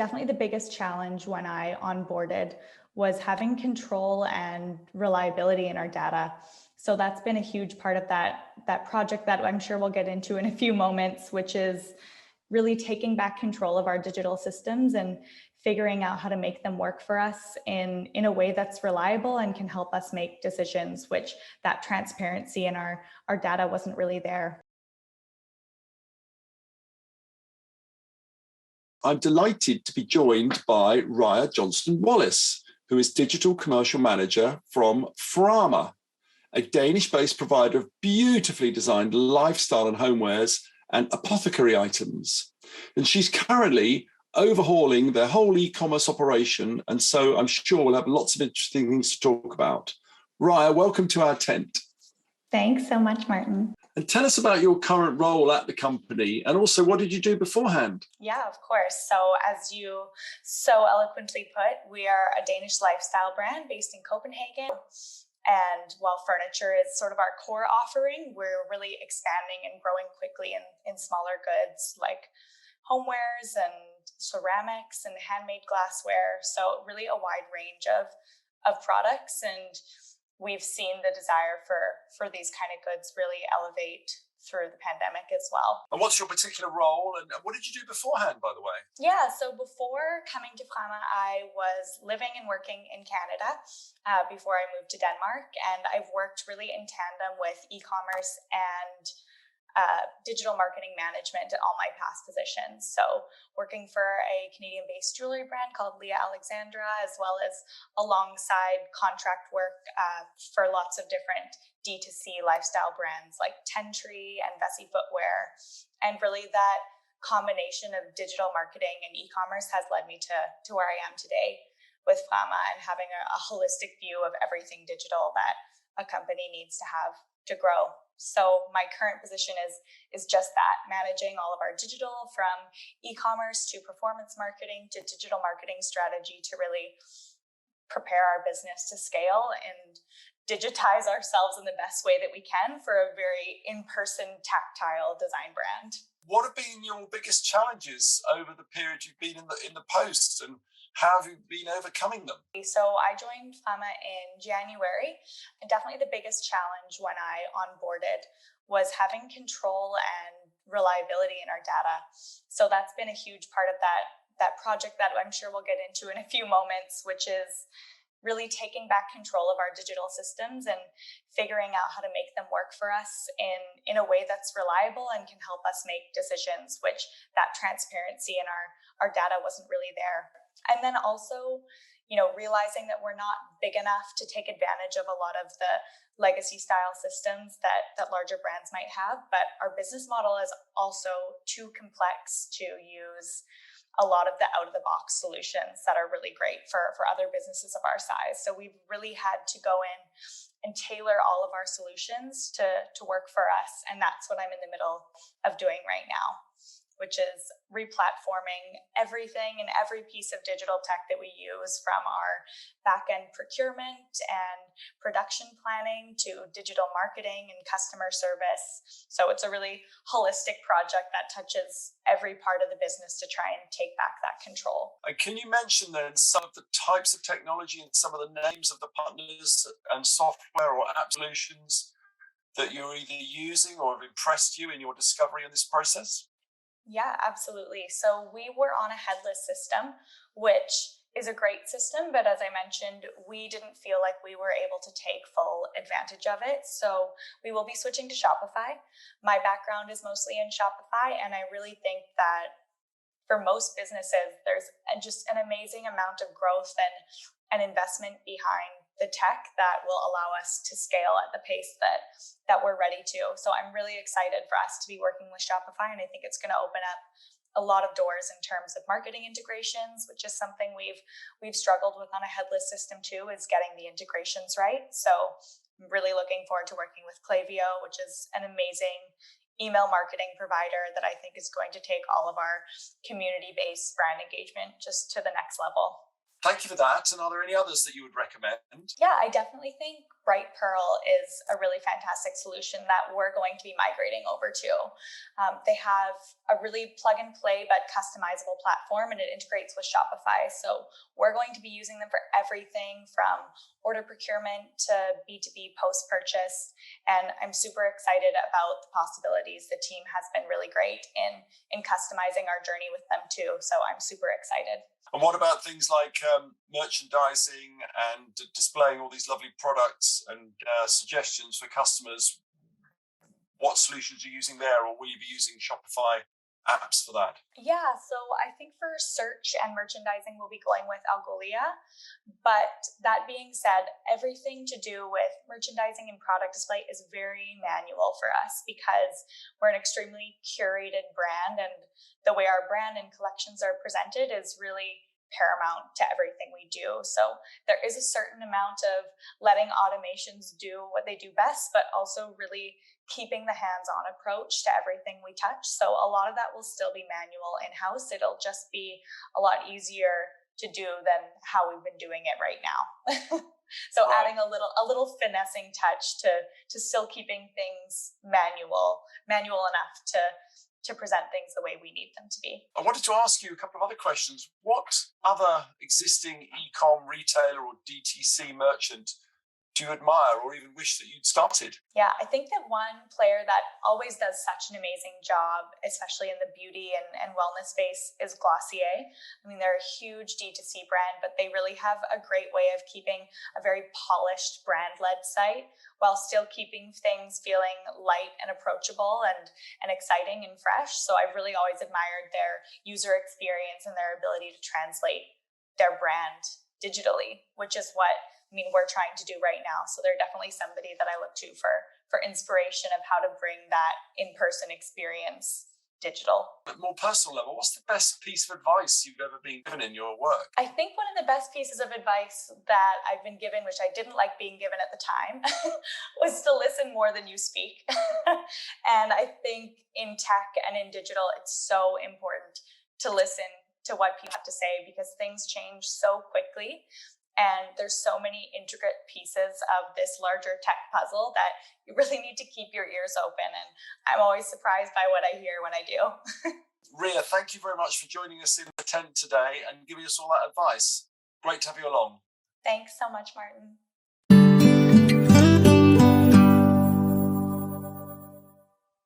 definitely the biggest challenge when I onboarded was having control and reliability in our data. So that's been a huge part of that project that I'm sure we'll get into in a few moments, which is really taking back control of our digital systems and figuring out how to make them work for us in a way that's reliable and can help us make decisions, which that transparency in our data wasn't really there. I'm delighted to be joined by Rhya Johnston-Wallace, who is Digital Commercial Manager from FRAMA, a Danish-based provider of beautifully designed lifestyle and homewares and apothecary items. And she's currently overhauling their whole e-commerce operation, and so I'm sure we'll have lots of interesting things to talk about. Rhya, welcome to our tent. Thanks so much, Martin. And tell us about your current role at the company, and also what did you do beforehand? Yeah, of course. So as you so eloquently put, we are a Danish lifestyle brand based in Copenhagen. And while furniture is sort of our core offering, we're really expanding and growing quickly in smaller goods like homewares and ceramics and handmade glassware. So really a wide range of products. And we've seen the desire for these kind of goods really elevate through the pandemic as well. And what's your particular role, and what did you do beforehand, by the way? Yeah, so before coming to FRAMA, I was living and working in Canada before I moved to Denmark, and I've worked really in tandem with e-commerce and digital marketing management at all my past positions. So working for a Canadian-based jewelry brand called Leah Alexandra, as well as alongside contract work for lots of different D2C lifestyle brands like Tentree and Vessi Footwear. And really that combination of digital marketing and e-commerce has led me to where I am today with FRAMA and having a holistic view of everything digital that a company needs to have to grow. So my current position is just that, managing all of our digital, from e-commerce to performance marketing to digital marketing strategy, to really prepare our business to scale and digitize ourselves in the best way that we can for a very in-person, tactile design brand. What have been your biggest challenges over the period you've been in the post, and how have you been overcoming them? So I joined FRAMA in January, and definitely the biggest challenge when I onboarded was having control and reliability in our data. So that's been a huge part of that project that I'm sure we'll get into in a few moments, which is really taking back control of our digital systems and figuring out how to make them work for us in a way that's reliable and can help us make decisions, which that transparency in our data wasn't really there. And then also, realizing that we're not big enough to take advantage of a lot of the legacy style systems that larger brands might have, but our business model is also too complex to use a lot of the out-of-the-box solutions that are really great for other businesses of our size. So we've really had to go in and tailor all of our solutions to work for us. And that's what I'm in the middle of doing right now, which is replatforming everything and every piece of digital tech that we use, from our back-end procurement and production planning to digital marketing and customer service. So it's a really holistic project that touches every part of the business to try and take back that control. And can you mention then some of the types of technology and some of the names of the partners and software or app solutions that you're either using or have impressed you in your discovery in this process? Yeah, absolutely. So we were on a headless system, which is a great system, but as I mentioned, we didn't feel like we were able to take full advantage of it. So we will be switching to Shopify. My background is mostly in Shopify, and I really think that for most businesses, there's just an amazing amount of growth and investment behind the tech that will allow us to scale at the pace that we're ready to. So I'm really excited for us to be working with Shopify, and I think it's going to open up a lot of doors in terms of marketing integrations, which is something we've struggled with on a headless system too, is getting the integrations right. So I'm really looking forward to working with Klaviyo, which is an amazing email marketing provider that I think is going to take all of our community-based brand engagement just to the next level. Thank you for that. And are there any others that you would recommend? Yeah, I definitely think Bright Pearl is a really fantastic solution that we're going to be migrating over to. They have a really plug and play but customizable platform, and it integrates with Shopify. So we're going to be using them for everything from order procurement to B2B post-purchase. And I'm super excited about the possibilities. The team has been really great in customizing our journey with them too. So I'm super excited. And what about things like merchandising and displaying all these lovely products and suggestions for customers? What solutions are you using there, or will you be using Shopify apps for that? Yeah, so I think for search and merchandising, we'll be going with Algolia. But that being said, everything to do with merchandising and product display is very manual for us because we're an extremely curated brand, and the way our brand and collections are presented is really paramount to everything we do. So there is a certain amount of letting automations do what they do best, but also really keeping the hands-on approach to everything we touch. So a lot of that will still be manual in-house. It'll just be a lot easier to do than how we've been doing it right now. So Right. adding a little finessing touch to still keeping things manual enough to present things the way we need them to be. I wanted to ask you a couple of other questions. What other existing e-com retailer or DTC merchant do you admire or even wish that you'd started? Yeah, I think that one player that always does such an amazing job, especially in the beauty and wellness space, is Glossier. I mean, they're a huge D2C brand, but they really have a great way of keeping a very polished brand-led site while still keeping things feeling light and approachable and exciting and fresh. So I've really always admired their user experience and their ability to translate their brand digitally, which is what we're trying to do right now. So they're definitely somebody that I look to for inspiration of how to bring that in-person experience digital. At a more personal level, what's the best piece of advice you've ever been given in your work? I think one of the best pieces of advice that I've been given, which I didn't like being given at the time, was to listen more than you speak. And I think in tech and in digital, it's so important to listen to what people have to say because things change so quickly. And there's so many intricate pieces of this larger tech puzzle that you really need to keep your ears open. And I'm always surprised by what I hear when I do. Rhya, thank you very much for joining us in the tent today and giving us all that advice. Great to have you along. Thanks so much, Martin.